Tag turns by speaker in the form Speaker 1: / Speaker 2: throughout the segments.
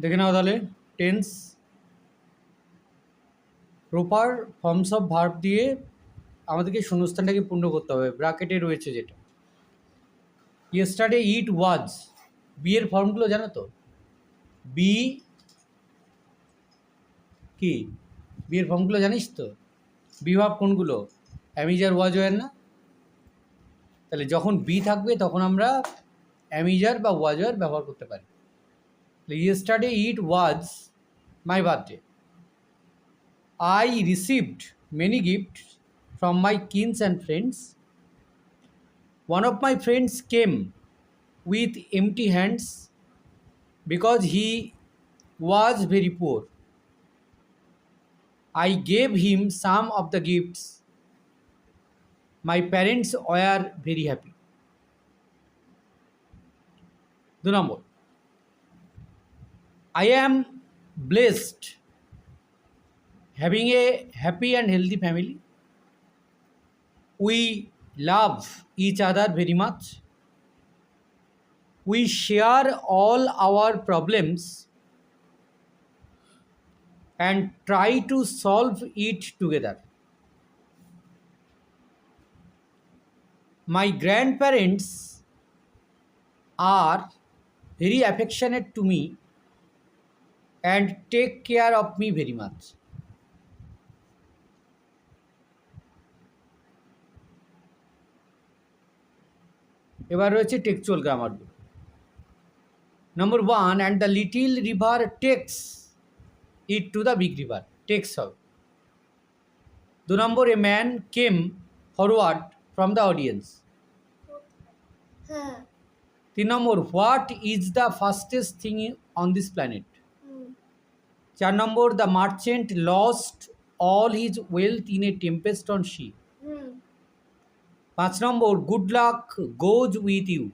Speaker 1: দেখে নাও তাহলে tense proper forms of verb দিয়ে আমাদেরকে শূন্যস্থানটাকে পূর্ণ করতে হবে। ব্র্যাকেটে রয়েছে যেটা ইয়েস্টারডে ইট ওয়াজ, বি এর ফর্মগুলো জানো তো? বি কি বি এর ফর্মগুলো জানিস তো? বি ভার্ব কোনগুলো? অ্যামিজার ওয়াজ ওয়ার না? তাহলে যখন বি থাকবে তখন আমরা অ্যামিজার বা ওয়াজ ওয়ার ব্যবহার করতে পারি। Yesterday it was my birthday. I received many gifts from my kins and friends. One of my friends came with empty hands because he was very poor. I gave him some of the gifts. My parents were very happy. 2 number. I am blessed having a happy and healthy family. We love each other very much. We share all our problems and try to solve it together. My grandparents are very affectionate to me and take care of me very much. এবার রয়েছে textual গ্রামারগুলো। Number 1, and the little river takes it to the big river. Takes হবে। 2 নম্বর, a man came forward from the audience. 3 number, what is the fastest thing on this planet? 4 number, the merchant lost all his wealth in a tempest on sea. 5 number, good luck goes with you.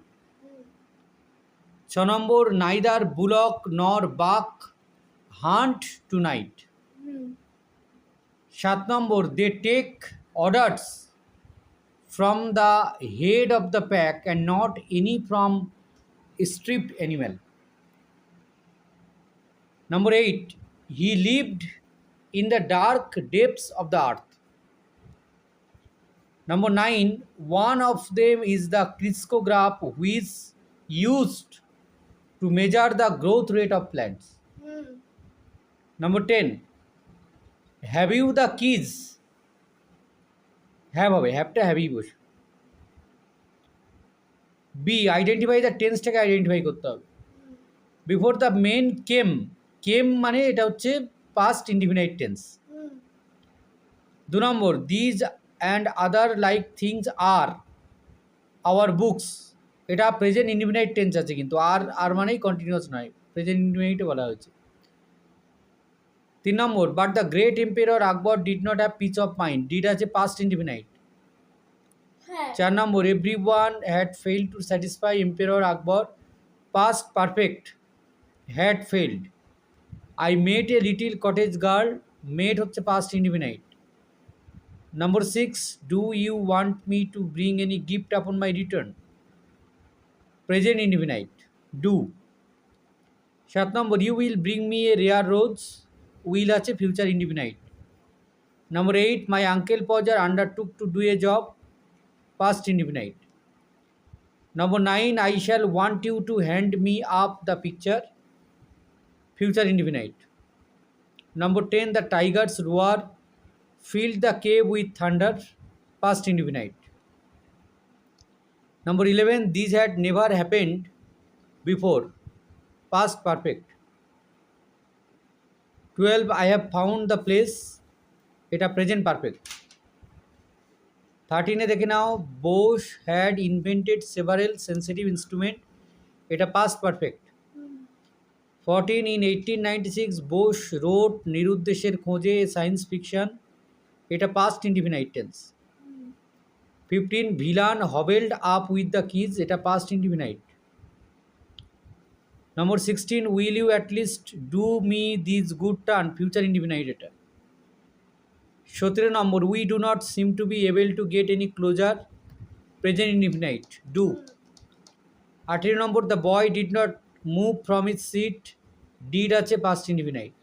Speaker 1: 6 number, neither bullock nor buck hunt tonight. 7 number, they take orders from the head of the pack and not any from stripped animal. Number 8, he lived in the dark depths of the earth. Number 9, one of them is the crystallograph which used to measure the growth rate of plants. Number 10, have you the keys? Have হবে, হ্যাভটা হ্যাভই বসে। Be, identify the টেন্সটাকে identify করতে হবে। Before the men came, came মানে এটা হচ্ছে past indefinite tense. 2 number, these and other like things are our books, এটা প্রেজেন্ট ইনডিফিনাইট টেন্স আছে কিন্তু আর মানেই কন্টিনিউয়াস নয়, প্রেজেন্ট ইনডিফিনাইটে বলা হয়েছে। 3 number, but the great emperor Akbar did not have peace of mind, did আছে past indefinite. 4 number, every one had failed to satisfy emperor Akbar, past perfect, had failed. I met a little cottage girl, met হচ্ছে past indefinite. Number 6, do you want me to bring any gift upon my return? Present indefinite, do. 7 number, you will bring me a rare rose, will আছে future indefinite. Number 8, my uncle Pojar undertook to do a job, past indefinite. Number 9, I shall want you to hand me up the picture, future indefinite. Number 10, the tigers roar filled the cave with thunder, past indefinite. Number 11, these had never happened before, past perfect. 12, I have found the place, এটা present perfect. 13 দেখে নাও, Bosch had invented several sensitive instrument, এটা past perfect. 14, in 1896 Bosch wrote নিরুদ্দেশের খোঁজে science fiction, এটা past indefinite tense. 15, villain hobbled up with the keys, এটা past indefinite. Number 16, will you at least do me this good turn, future indefinite এটা। 17 number, we do not seem to be able to get any closer, present indefinite, do. 18 number, the boy did not move from his seat, did আছে past indefinite.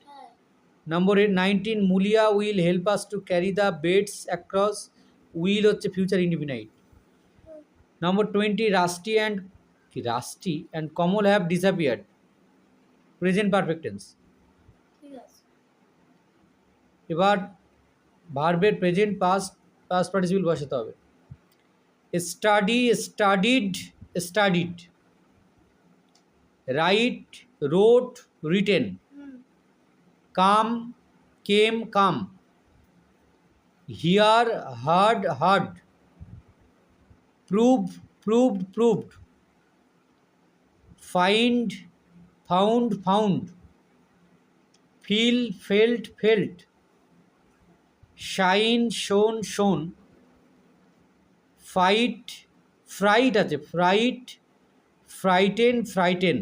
Speaker 1: Number 19, Mulia will help us to carry the beds across, will হচ্ছে future indefinite. Number 20, Rusty and Kamal have disappeared, present perfect tense. এবার ভার্বের present past participle বসাতে হবে। Study studied studied, write wrote written, come came come, hear heard heard, prove proved proved, find found found, feel felt felt, shine shone shone, fight fright আছে fright frighten frighten,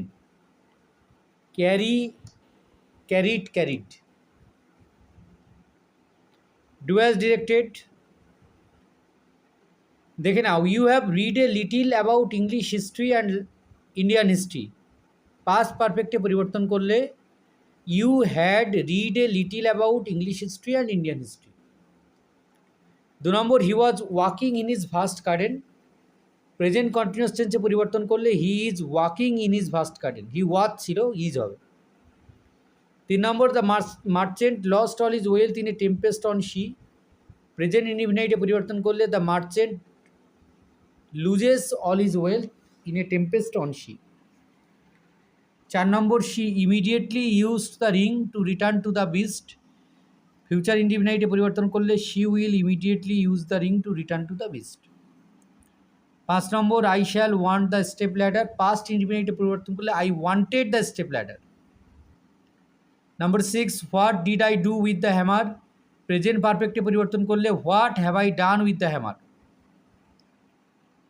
Speaker 1: carry carried carried. Do as directed. দেখে নাও, you have read a little about English history and Indian history, past পারফেক্টে পরিবর্তন করলে you had read a little about English history and Indian history. 2 number, he was walking in his vast garden, present continuous টেন্সে পরিবর্তন করলে he is walking in his vast garden, he was ছিল is হবে। 3 number, the merchant lost all his wealth in a tempest on sea, present ইনডিফিনাইটে পরিবর্তন করলে the merchant loses all his wealth in a tempest on sea. 4 number, she immediately used the ring to return to the beast, future ইনডিফিনাইটে পরিবর্তন করলে she will immediately use the ring to return to the beast. 5 number, I shall want the step ladder, past ইনডিফিনাইটে পরিবর্তন করলে I wanted the step ladder. Number 6, what did I do with the hammer, present পারফেক্টে পরিবর্তন করলে what have I done with the hammer.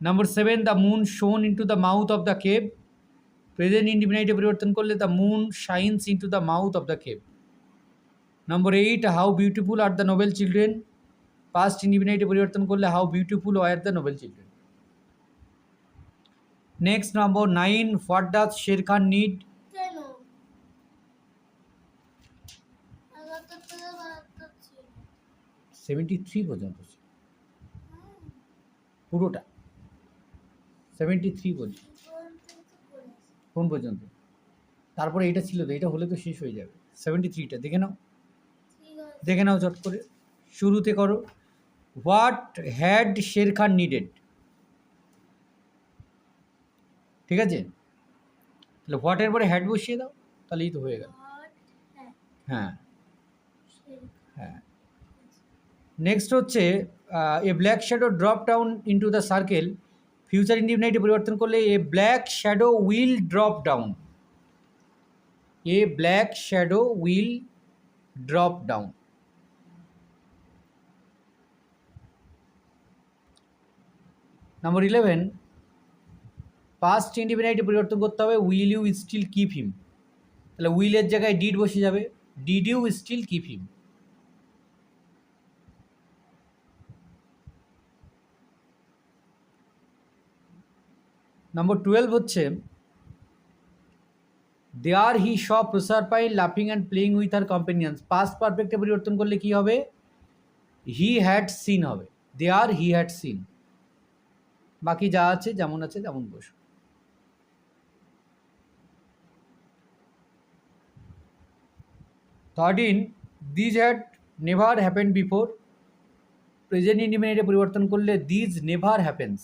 Speaker 1: Number 7, the moon shone into the mouth of the cave, present ইনডিফিনাইটে পরিবর্তন করলে the moon shines into the mouth of the cave. Number 8, how beautiful are the noble children, past ইনডিফিনাইটে পরিবর্তন করলে how beautiful were the noble children. Next number 9, what does Sher Khan need, 73 পর্যন্ত পুরোটা 73 পর্যন্ত। কোন পর্যন্ত? তারপরে এটা ছিল তো, এটা হলে তো শেষ হয়ে যাবে। 73টা দেখে নাও, দেখে নাও চট করে, শুরুতে করো। What had Sher Khan needed, ঠিক আছে? তাহলে হোয়াটের পরে হ্যাড বসিয়ে দাও, তাহলেই তো হয়ে গেল। হ্যাঁ হ্যাঁ। নেক্সট হচ্ছে a black shadow drop down into the circle, future ইনডিফিনাইটে পরিবর্তন করলে a black shadow will drop down, a black shadow will drop down. Number 11, past ইনডিফিনাইটে পরিবর্তন করতে হবে, will you still keep him, তাহলে উইলের জায়গায় ডিড বসে যাবে, did you still keep him. Number 12 হচ্ছে, দেয়ার হি শ প্রসারপাইন লাফিং and playing with her companions, past পারফেক্টে পরিবর্তন করলে কি হবে? হি হ্যাড সিন হবে, দেয়ার হি হ্যাড সিন। বাকি যা আছে যেমন আছে তেমন বসো। 13, these had never happen before, present ইনডিফিনাইটে পরিবর্তন করলে these never happens.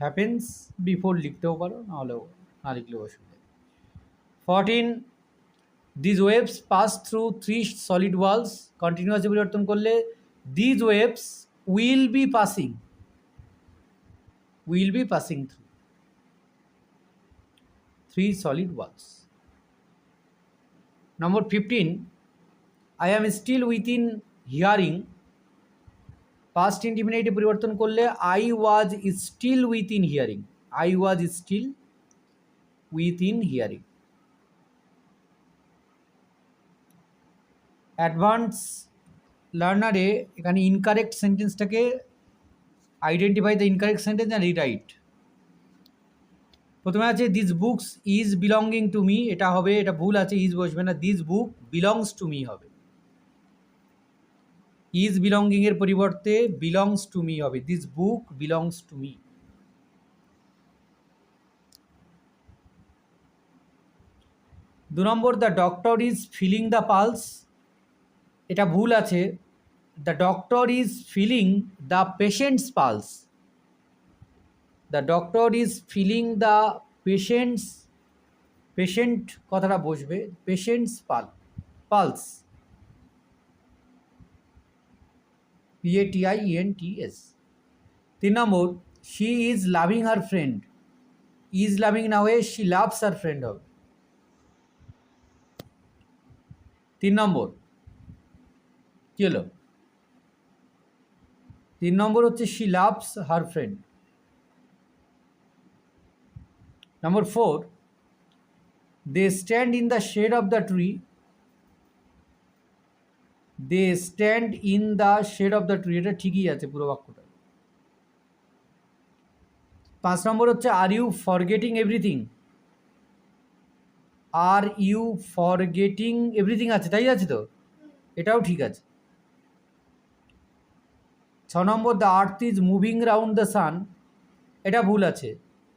Speaker 1: Happens before লিখতেও পারো, নাহলেও না লিখলেও অসুবিধা। 14, these waves pass through 3 solid walls, কন্টিনিউয়াসে পরিবর্তন করলে these waves will be passing, will be passing through 3 solid walls. Number 15, I am still within hearing, past ইনডিফিনাইটে পরিবর্তন করলে I was still within hearing, I was still within hearing. Advance লার্নারে এখানে incorrect সেন্টেন্সটাকে identify the incorrect sentence and rewrite. প্রথমে আছে this books is belonging to me, এটা হবে, এটা ভুল আছে, ইজ বসবে না, this book belongs to me হবে। ইজ বিলঙ্গিং এর পরিবর্তে বিলংস টু মি হবে, this book belongs to me. 2 number the doctor is feeling the pulse, এটা ভুল আছে, the doctor is feeling the patient's pulse, the doctor is feeling the patient's, patient কথাটা বসবে, patients pulse, PATIENTS। 3 number she is loving her friend, is loving না হয়ে she loves her friend হবে। 3 নম্বর কি হলো? 3 নম্বর হচ্ছে she loves her friend. Number 4 they stand in the shade of the tree, they stand in the shade of the tree, এটা ঠিকই আছে পুরো বাক্যটা। 5 নম্বর হচ্ছে are you forgetting everything, are you forgetting everything আছে, তাই আছে তো, এটাও ঠিক আছে। 6 number the earth is moving round the sun, এটা ভুল আছে,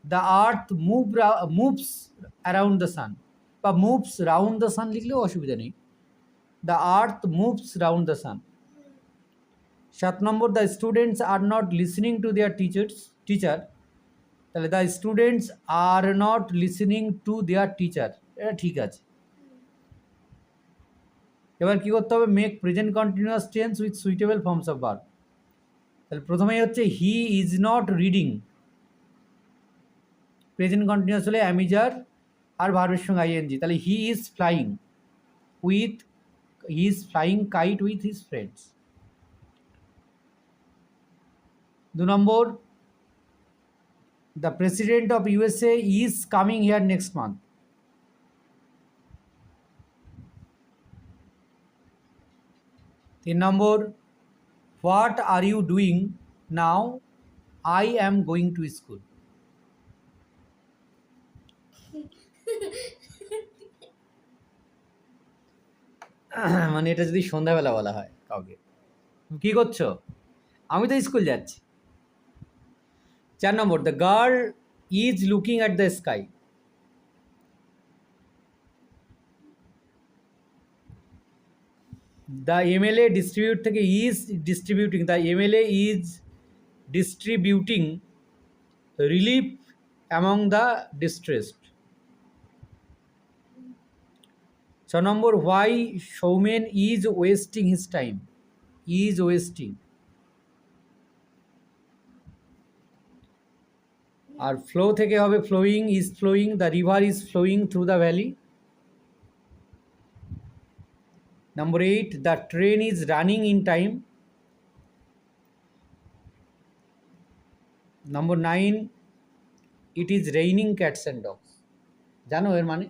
Speaker 1: the earth moves around the sun, বা মুভস রাউন্ড দ্য সান লিখলেও অসুবিধা নেই, the earth moves round the sun. 7 number the students are not listening to their teacher, তাহলে the students are not listening to their teacher, এটা ঠিক আছে। এবার কি করতে হবে? Make present continuous tense with suitable forms of verb. তাহলে প্রথমেই হচ্ছে he is not reading, present continuous হলে অ্যামিজার আর ভার্বের সঙ্গে আইএনজি, তাহলে he is flying kite with his friends. 2 number the president of USA is coming here next month, তিন number what are you doing now, I am going to school. মানে এটা যদি সন্ধ্যাবেলা বলা হয় কাউকে, কি করছো? আমি তো স্কুল যাচ্ছি। 4 number the girl is looking at the sky, the MLA distribute থেকে is distributing, the MLA is distributing relief among the distressed. 6 number why Soumen is wasting his time, is wasting. আর ফ্লো থেকে হবে flowing, is flowing, the river is flowing through the valley. Number 8 the train is running in time. Number 9 it is raining cats and dogs, জানো এর মানে?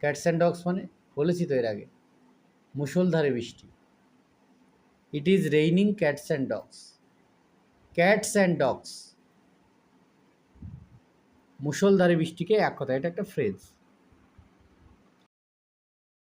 Speaker 1: Cats and dogs মানে বলেছি তো এর আগে, মুষলধারে বৃষ্টি। It is raining cats and dogs, cats and dogs মুষলধারে বৃষ্টিকে এক কথা, এটা একটা ফ্রেজ।